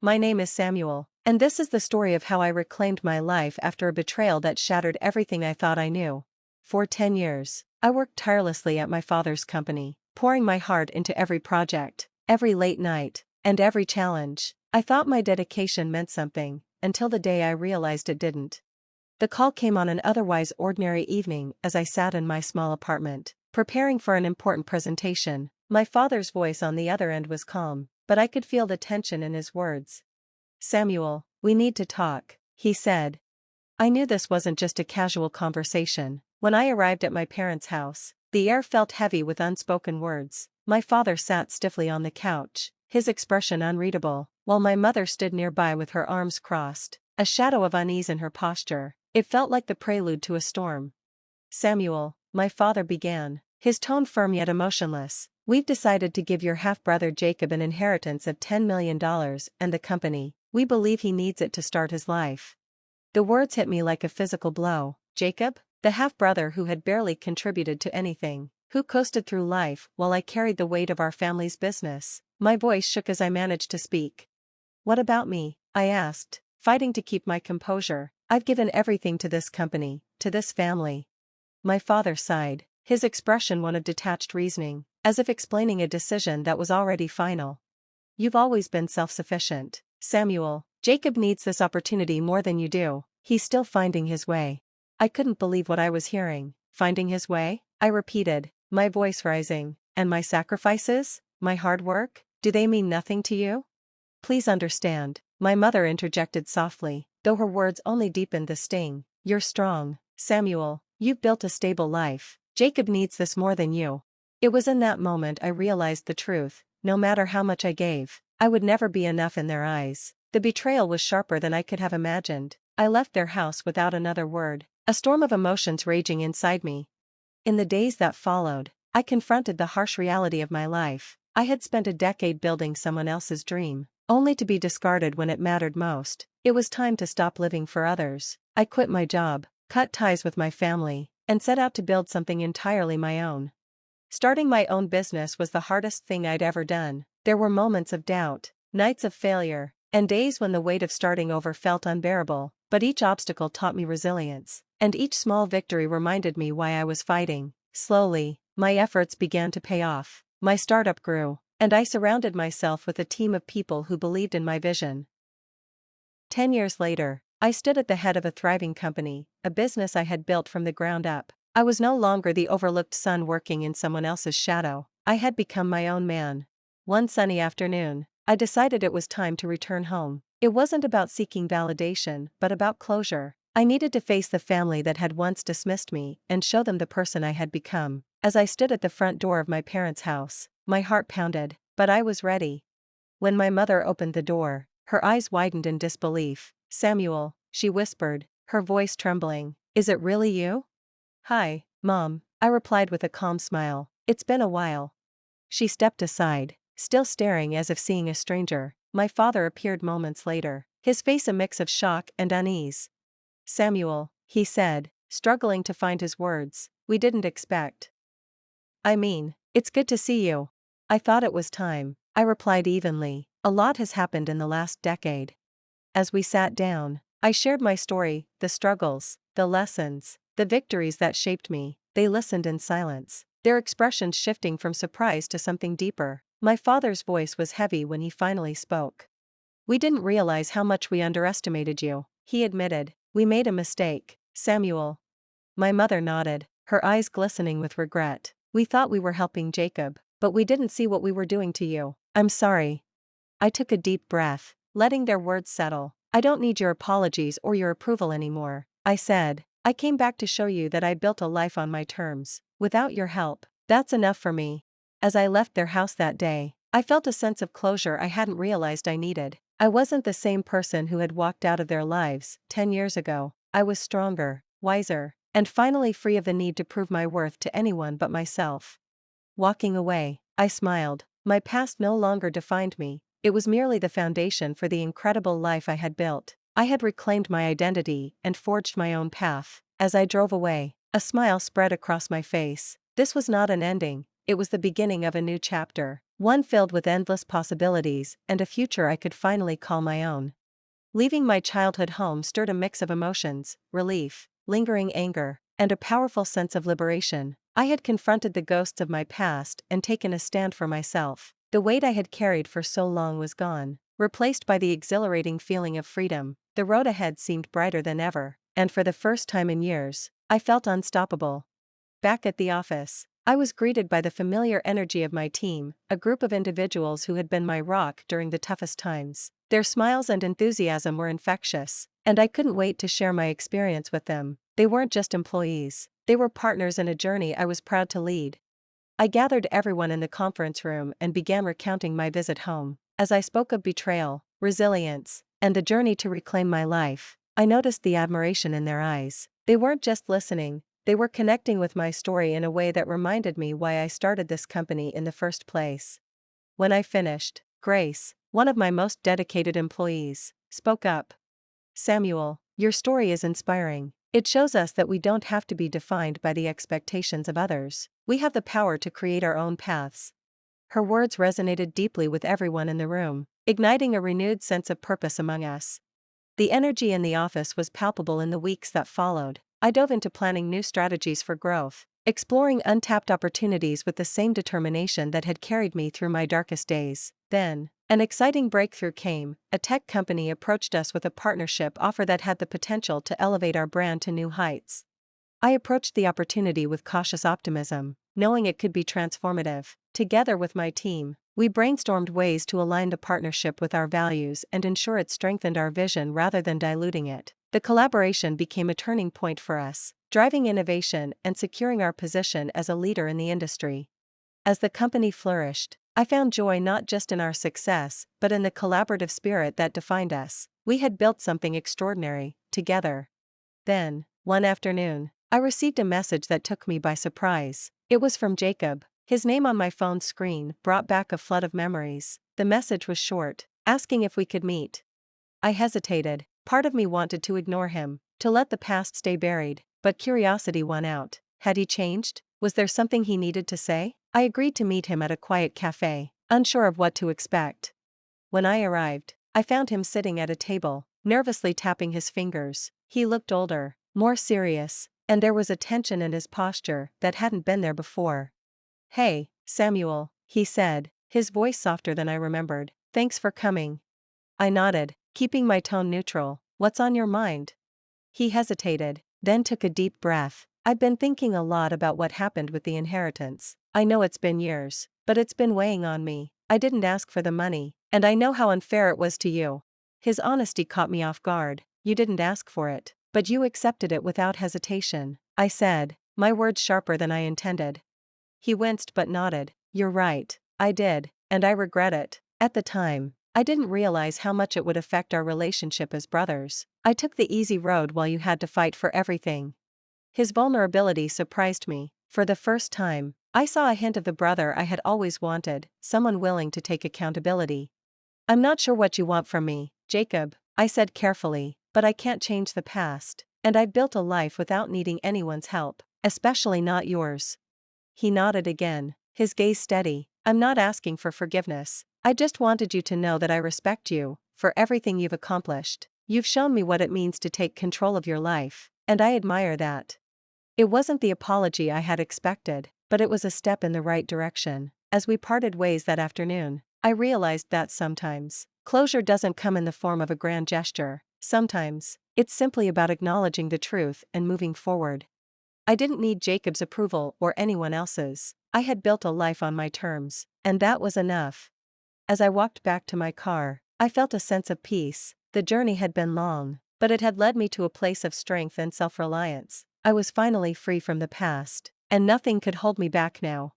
My name is Samuel, and this is the story of how I reclaimed my life after a betrayal that shattered everything I thought I knew. For 10 years, I worked tirelessly at my father's company, pouring my heart into every project, every late night, and every challenge. I thought my dedication meant something, until the day I realized it didn't. The call came on an otherwise ordinary evening as I sat in my small apartment, preparing for an important presentation. My father's voice on the other end was calm, but I could feel the tension in his words. "Samuel, we need to talk," he said. I knew this wasn't just a casual conversation. When I arrived at my parents' house, the air felt heavy with unspoken words. My father sat stiffly on the couch, his expression unreadable, while my mother stood nearby with her arms crossed, a shadow of unease in her posture. It felt like the prelude to a storm. "Samuel," my father began, his tone firm yet emotionless, "we've decided to give your half-brother Jacob an inheritance of $10 million and the company. We believe he needs it to start his life." The words hit me like a physical blow. Jacob? The half-brother who had barely contributed to anything, who coasted through life while I carried the weight of our family's business. My voice shook as I managed to speak. "What about me?" I asked, fighting to keep my composure. "I've given everything to this company, to this family." My father sighed, his expression one of detached reasoning, as if explaining a decision that was already final. "You've always been self-sufficient, Samuel. Jacob needs this opportunity more than you do. He's still finding his way." I couldn't believe what I was hearing. "Finding his way?" I repeated, my voice rising. "And my sacrifices? My hard work? Do they mean nothing to you?" "Please understand," my mother interjected softly, though her words only deepened the sting. "You're strong, Samuel. You've built a stable life. Jacob needs this more than you." It was in that moment I realized the truth. No matter how much I gave, I would never be enough in their eyes. The betrayal was sharper than I could have imagined. I left their house without another word, a storm of emotions raging inside me. In the days that followed, I confronted the harsh reality of my life. I had spent a decade building someone else's dream, only to be discarded when it mattered most. It was time to stop living for others. I quit my job, cut ties with my family, and set out to build something entirely my own. Starting my own business was the hardest thing I'd ever done. There were moments of doubt, nights of failure, and days when the weight of starting over felt unbearable, but each obstacle taught me resilience, and each small victory reminded me why I was fighting. Slowly, my efforts began to pay off. My startup grew, and I surrounded myself with a team of people who believed in my vision. 10 years later, I stood at the head of a thriving company, a business I had built from the ground up. I was no longer the overlooked son working in someone else's shadow. I had become my own man. One sunny afternoon, I decided it was time to return home. It wasn't about seeking validation, but about closure. I needed to face the family that had once dismissed me and show them the person I had become. As I stood at the front door of my parents' house, my heart pounded, but I was ready. When my mother opened the door, her eyes widened in disbelief. "Samuel," she whispered, her voice trembling, "is it really you?" "Hi, Mom," I replied with a calm smile. "It's been a while." She stepped aside, still staring as if seeing a stranger. My father appeared moments later, his face a mix of shock and unease. "Samuel," he said, struggling to find his words, "we didn't expect. I mean, it's good to see you." "I thought it was time," I replied evenly. "A lot has happened in the last decade." As we sat down, I shared my story, the struggles, the lessons, the victories that shaped me. They listened in silence, their expressions shifting from surprise to something deeper. My father's voice was heavy when he finally spoke. "We didn't realize how much we underestimated you," he admitted. "We made a mistake, Samuel." My mother nodded, her eyes glistening with regret. "We thought we were helping Jacob, but we didn't see what we were doing to you. I'm sorry." I took a deep breath, letting their words settle. "I don't need your apologies or your approval anymore," I said. "I came back to show you that I built a life on my terms. Without your help, that's enough for me." As I left their house that day, I felt a sense of closure I hadn't realized I needed. I wasn't the same person who had walked out of their lives 10 years ago. I was stronger, wiser, and finally free of the need to prove my worth to anyone but myself. Walking away, I smiled. My past no longer defined me. It was merely the foundation for the incredible life I had built. I had reclaimed my identity and forged my own path. As I drove away, a smile spread across my face. This was not an ending, it was the beginning of a new chapter. One filled with endless possibilities and a future I could finally call my own. Leaving my childhood home stirred a mix of emotions: relief, lingering anger, and a powerful sense of liberation. I had confronted the ghosts of my past and taken a stand for myself. The weight I had carried for so long was gone, replaced by the exhilarating feeling of freedom. The road ahead seemed brighter than ever, and for the first time in years, I felt unstoppable. Back at the office, I was greeted by the familiar energy of my team, a group of individuals who had been my rock during the toughest times. Their smiles and enthusiasm were infectious, and I couldn't wait to share my experience with them. They weren't just employees, they were partners in a journey I was proud to lead. I gathered everyone in the conference room and began recounting my visit home. As I spoke of betrayal, resilience, and the journey to reclaim my life, I noticed the admiration in their eyes. They weren't just listening, they were connecting with my story in a way that reminded me why I started this company in the first place. When I finished, Grace, one of my most dedicated employees, spoke up. "Samuel, your story is inspiring. It shows us that we don't have to be defined by the expectations of others. We have the power to create our own paths." Her words resonated deeply with everyone in the room, igniting a renewed sense of purpose among us. The energy in the office was palpable in the weeks that followed. I dove into planning new strategies for growth, exploring untapped opportunities with the same determination that had carried me through my darkest days. Then, an exciting breakthrough came. A tech company approached us with a partnership offer that had the potential to elevate our brand to new heights. I approached the opportunity with cautious optimism, knowing it could be transformative. Together with my team, we brainstormed ways to align the partnership with our values and ensure it strengthened our vision rather than diluting it. The collaboration became a turning point for us, driving innovation and securing our position as a leader in the industry. As the company flourished, I found joy not just in our success, but in the collaborative spirit that defined us. We had built something extraordinary, together. Then, one afternoon, I received a message that took me by surprise. It was from Jacob. His name on my phone screen brought back a flood of memories. The message was short, asking if we could meet. I hesitated. Part of me wanted to ignore him, to let the past stay buried, but curiosity won out. Had he changed? Was there something he needed to say? I agreed to meet him at a quiet cafe, unsure of what to expect. When I arrived, I found him sitting at a table, nervously tapping his fingers. He looked older, more serious, and there was a tension in his posture that hadn't been there before. "Hey, Samuel," he said, his voice softer than I remembered. "Thanks for coming." I nodded, keeping my tone neutral. "What's on your mind?" He hesitated, then took a deep breath. "I've been thinking a lot about what happened with the inheritance. I know it's been years, but it's been weighing on me. I didn't ask for the money, and I know how unfair it was to you." His honesty caught me off guard. "You didn't ask for it, but you accepted it without hesitation," I said, my words sharper than I intended. He winced but nodded. "You're right, I did, and I regret it. At the time, I didn't realize how much it would affect our relationship as brothers. I took the easy road while you had to fight for everything." His vulnerability surprised me. For the first time, I saw a hint of the brother I had always wanted, someone willing to take accountability. "I'm not sure what you want from me, Jacob," I said carefully, "but I can't change the past, and I've built a life without needing anyone's help, especially not yours." He nodded again, his gaze steady. "I'm not asking for forgiveness. I just wanted you to know that I respect you, for everything you've accomplished. You've shown me what it means to take control of your life, and I admire that." It wasn't the apology I had expected, but it was a step in the right direction. As we parted ways that afternoon, I realized that sometimes, closure doesn't come in the form of a grand gesture. Sometimes, it's simply about acknowledging the truth and moving forward. I didn't need Jacob's approval or anyone else's. I had built a life on my terms, and that was enough. As I walked back to my car, I felt a sense of peace. The journey had been long, but it had led me to a place of strength and self-reliance. I was finally free from the past, and nothing could hold me back now.